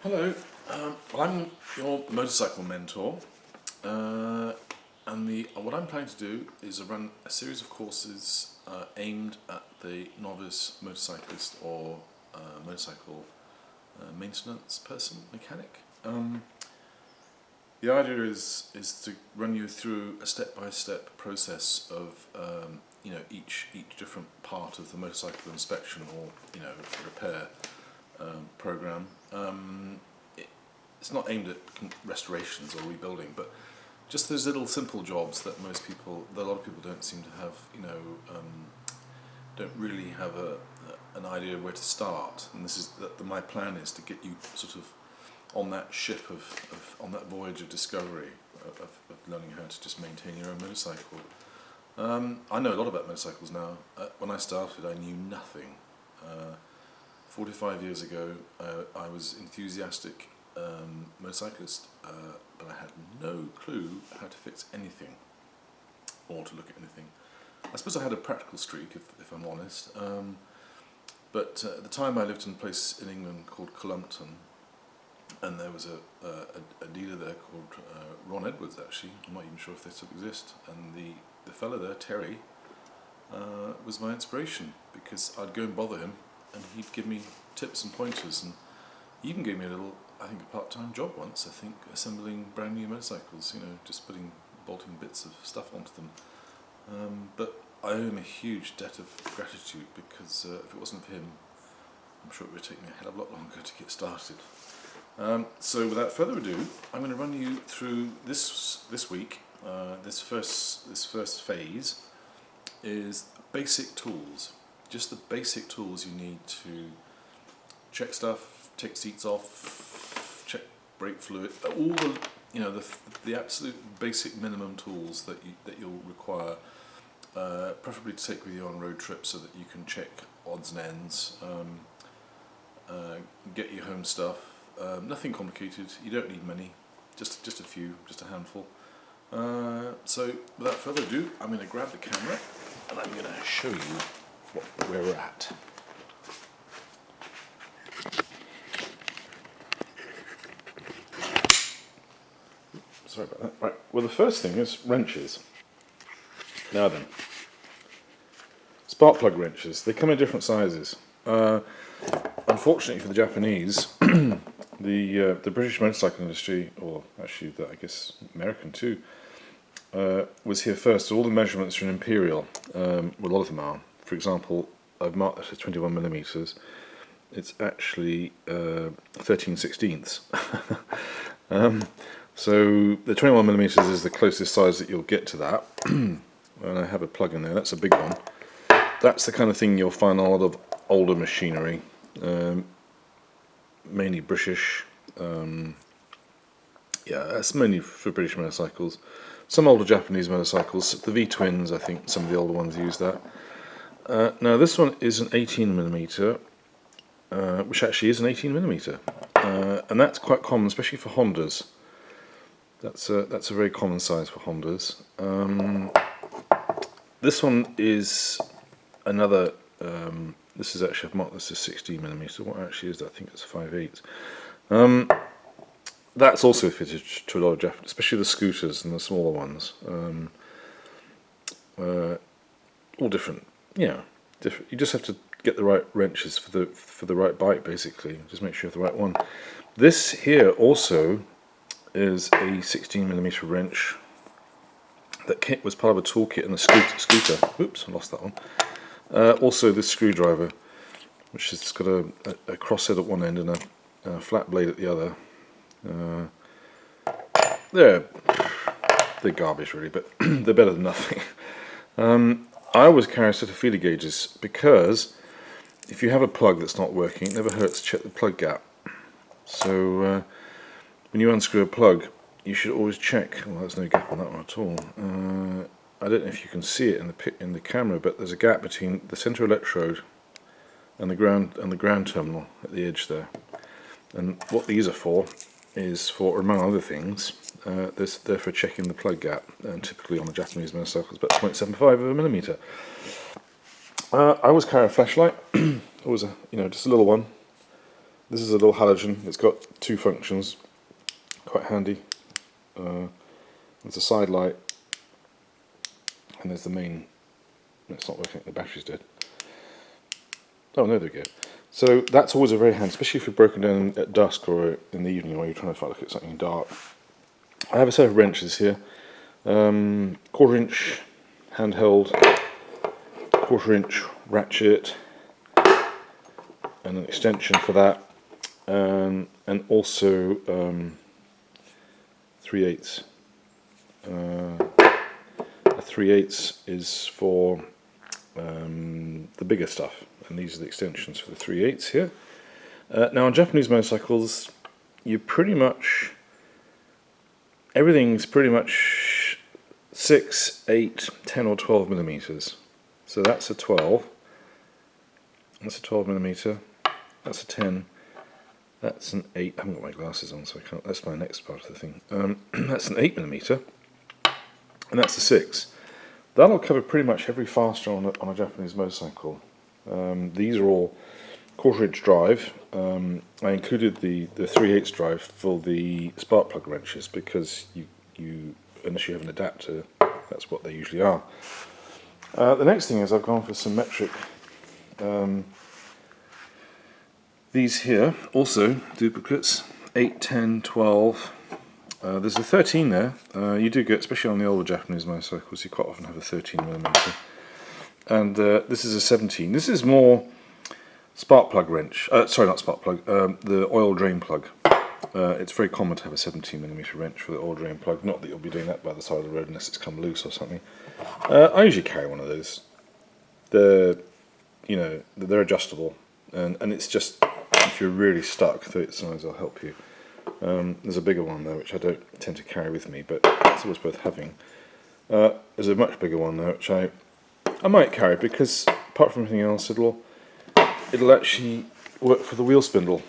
Hello, well I'm your motorcycle mentor, and what I'm planning to do is run a series of courses aimed at the novice motorcyclist or motorcycle maintenance person, mechanic. The idea is to run you through a step-by-step process of each different part of the motorcycle inspection or repair program. It's not aimed at restorations or rebuilding, but just those little simple jobs that a lot of people don't seem to have, don't really have an idea where to start. And this is my plan is to get you sort of on that ship on that voyage of discovery of learning how to just maintain your own motorcycle. I know a lot about motorcycles now. When I started, I knew nothing. 45 years ago, I was enthusiastic motorcyclist, but I had no clue how to fix anything or to look at anything. I suppose I had a practical streak, if I'm honest. But at the time, I lived in a place in England called Columpton, and there was a dealer there called Ron Edwards. Actually, I'm not even sure if they still exist. And the fellow there, Terry, was my inspiration, because I'd go and bother him, and he'd give me tips and pointers, and he even gave me a part-time job once, I think, assembling brand new motorcycles, just bolting bits of stuff onto them. But I owe him a huge debt of gratitude, because if it wasn't for him, I'm sure it would take me a hell of a lot longer to get started. So without further ado, I'm going to run you through this week. This first phase is basic tools. Just the basic tools you need to check stuff, take seats off, check brake fluid, all the absolute basic minimum tools that you'll require, preferably to take with you on road trips so that you can check odds and ends, get your home stuff. Nothing complicated. You don't need many, just a few, just a handful. So without further ado, I'm going to grab the camera and I'm going to show you where we're at. Sorry about that. Right. Well, the first thing is wrenches. Now then, spark plug wrenches. They come in different sizes. Unfortunately for the Japanese, the British motorcycle industry, or actually I guess American too, was here first. So all the measurements are in imperial. Well, a lot of them are. For example, I've marked that as 21 millimeters. It's actually 13/16. So the 21 millimeters is the closest size that you'll get to that. And I have a plug in there. That's a big one. That's the kind of thing you'll find on a lot of older machinery, mainly British. That's mainly for British motorcycles. Some older Japanese motorcycles, the V-twins, I think some of the older ones use that. Now this one is an 18mm, which actually is an 18mm, and that's quite common, especially for Hondas. That's a very common size for Hondas. This one is another. This is actually, I've marked this as 16mm. What actually is that? I think it's 5/8. That's also fitted to a lot of Japanese, especially the scooters and the smaller ones. All different. Different. You just have to get the right wrenches for the right bike, basically. Just make sure you have the right one. This here also is a 16mm wrench that was part of a toolkit in the scooter. Oops, I lost that one. Also this screwdriver, which has got a crosshead at one end and a flat blade at the other. They're garbage really, but they're better than nothing. I always carry a set of feeler gauges, because if you have a plug that's not working, it never hurts to check the plug gap. So when you unscrew a plug, you should always check. Well, there's no gap on that one at all. I don't know if you can see it in the camera, but there's a gap between the center electrode and the ground terminal at the edge there. And what these are for is for, among other things, they're for checking the plug gap, and typically on the Japanese motorcycles, about 0.75 of a millimeter. I always carry a flashlight, always just a little one. This is a little halogen. It's got two functions, quite handy. There's a side light, and there's the main. It's not working, the battery's dead. Oh no, there we go. So that's always a very handy, especially if you're broken down at dusk or in the evening while you're trying to look at something dark. I have a set of wrenches here. 1/4 inch handheld, 1/4 inch ratchet, and an extension for that, and also 3/8. A 3/8 is for the bigger stuff, and these are the extensions for the 3/8 here. Now on Japanese motorcycles, you pretty much, everything's pretty much 6, 8, 10 or 12 millimeters. So that's a 12, that's a 12 millimeter, that's a 10, that's an 8, I haven't got my glasses on so I can't, that's my next part of the thing. That's an 8 millimeter, and that's a 6. That'll cover pretty much every fastener on a Japanese motorcycle. These are all 1/4 inch drive. I included the 3/8 drive for the spark plug wrenches because you unless you have an adapter, that's what they usually are. The next thing is I've gone for some metric. These here, also duplicates, 8, 10, 12. There's a 13 there. You do get, especially on the older Japanese motorcycles, you quite often have a 13 millimeter. And this is a 17. This is more spark plug wrench. Sorry, not spark plug. The oil drain plug. It's very common to have a 17 millimeter wrench for the oil drain plug. Not that you'll be doing that by the side of the road unless it's come loose or something. I usually carry one of those. They're adjustable, and it's just if you're really stuck, sometimes they'll help you. There's a bigger one though, which I don't tend to carry with me, but it's always worth having. There's a much bigger one though, which I might carry because apart from anything else, it'll actually work for the wheel spindle.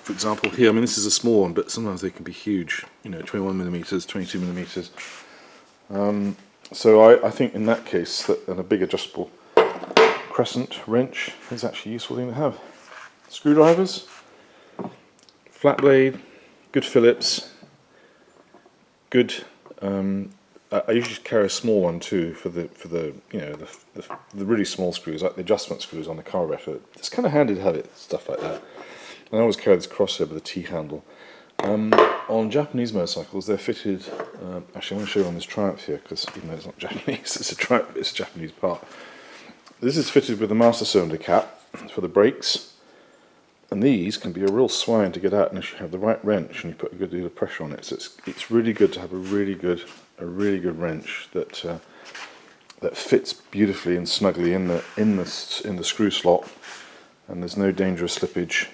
For example, here, I mean this is a small one, but sometimes they can be huge. 21 millimeters, 22 millimeters. So I think in that case, and a big adjustable crescent wrench is actually a useful thing to have. Screwdrivers, flat blade, good Phillips, good. I usually carry a small one too for the really small screws, like the adjustment screws on the carburetor. It's kind of handy to have it, stuff like that. And I always carry this crossover with a T-handle. On Japanese motorcycles, they're fitted. Actually, I want to show you on this Triumph here because even though it's not Japanese, it's a Triumph. It's a Japanese part. This is fitted with a master cylinder cap for the brakes. And these can be a real swine to get out unless you have the right wrench and you put a good deal of pressure on it. So it's really good to have a really good wrench that fits beautifully and snugly in the screw slot, and there's no danger of slippage.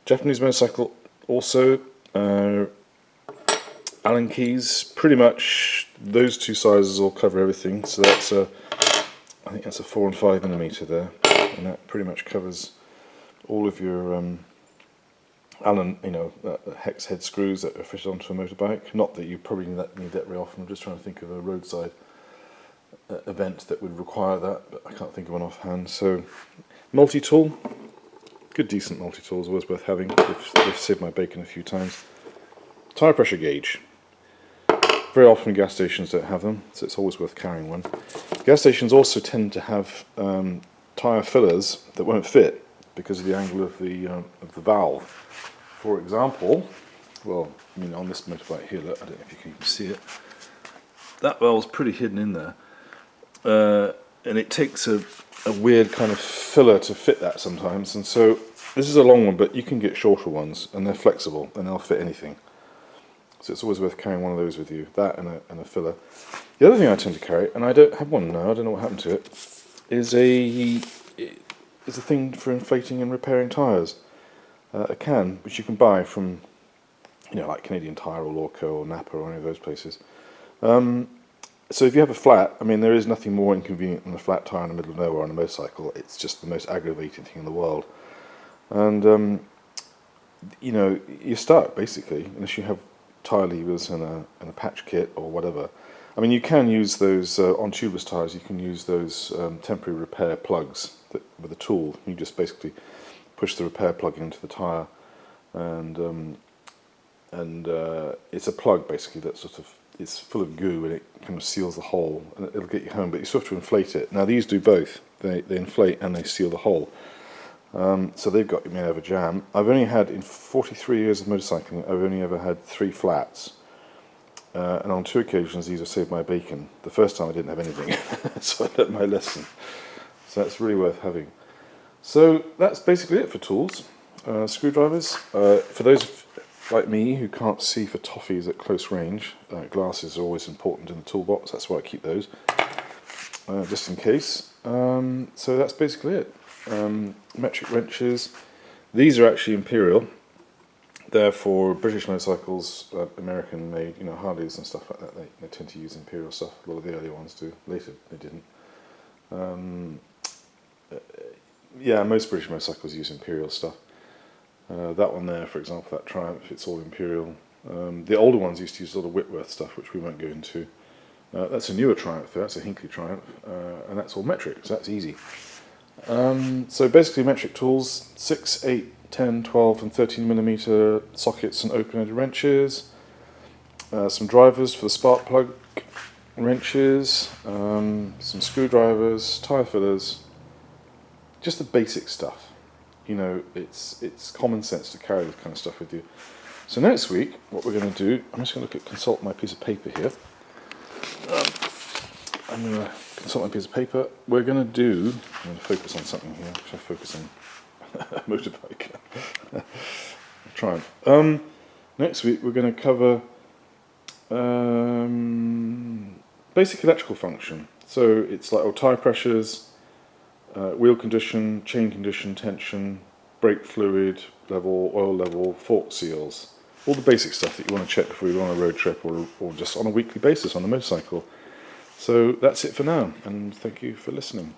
Japanese motorcycle also Allen keys. Pretty much those two sizes will cover everything. So that's I think that's a 4 and 5 millimeter there, and that pretty much covers all of your Allen, hex head screws that are fitted onto a motorbike. Not that you probably need that very often. I'm just trying to think of a roadside event that would require that, but I can't think of one offhand. So, multi-tool, good decent multi-tool is always worth having. They've saved my bacon a few times. Tyre pressure gauge. Very often gas stations don't have them, so it's always worth carrying one. Gas stations also tend to have tyre fillers that won't fit because of the angle of the valve. For example, on this motorbike here, look, I don't know if you can even see it. That valve's pretty hidden in there, and it takes a weird kind of filler to fit that sometimes. And so this is a long one, but you can get shorter ones, and they're flexible, and they'll fit anything. So it's always worth carrying one of those with you. That and a filler. The other thing I tend to carry, and I don't have one now, I don't know what happened to it, is a thing for inflating and repairing tyres. A can, which you can buy from, like Canadian Tire or Lorco or Napa or any of those places. So if you have a flat, there is nothing more inconvenient than a flat tyre in the middle of nowhere on a motorcycle. It's just the most aggravating thing in the world. And, you're stuck, basically, unless you have tyre levers and a patch kit or whatever. You can use those, on tubeless tyres, you can use those temporary repair plugs with a tool. You just basically push the repair plug into the tyre, and it's a plug basically that sort of is full of goo, and it kind of seals the hole, and it'll get you home. But you still have to inflate it. Now these do both; they inflate and they seal the hole. So they've got me over jam. I've only had, in 43 years of motorcycling, I've only ever had 3 flats. And on 2 occasions these have saved my bacon. The first time I didn't have anything, so I learnt my lesson. So that's really worth having. So that's basically it for tools. Screwdrivers. For those like me who can't see for toffees at close range, glasses are always important in the toolbox. That's why I keep those, just in case. So that's basically it. Metric wrenches. These are actually Imperial. They're for British motorcycles, American made, Harleys and stuff like that. They tend to use Imperial stuff. A lot of the earlier ones do. Later they didn't. Yeah, most British motorcycles use Imperial stuff. That one there, for example, that Triumph, it's all Imperial. The older ones used to use a lot of Whitworth stuff, which we won't go into. That's a newer Triumph though, that's a Hinckley Triumph, and that's all metric, so that's easy. So basically metric tools, 6, 8, 10, 12 and 13mm sockets and open-ended wrenches, some drivers for the spark plug wrenches, some screwdrivers, tyre fillers, just the basic stuff. It's common sense to carry this kind of stuff with you. So next week, what we're going to do, I'm just going to consult my piece of paper here. I'm going to consult my piece of paper. I'm going to focus on something here. Should I focus on a motorbike? Triumph. Next week, we're going to cover basic electrical function. So it's like tyre pressures, wheel condition, chain condition, tension, brake fluid level, oil level, fork seals. All the basic stuff that you want to check before you go on a road trip or just on a weekly basis on the motorcycle. So that's it for now, and thank you for listening.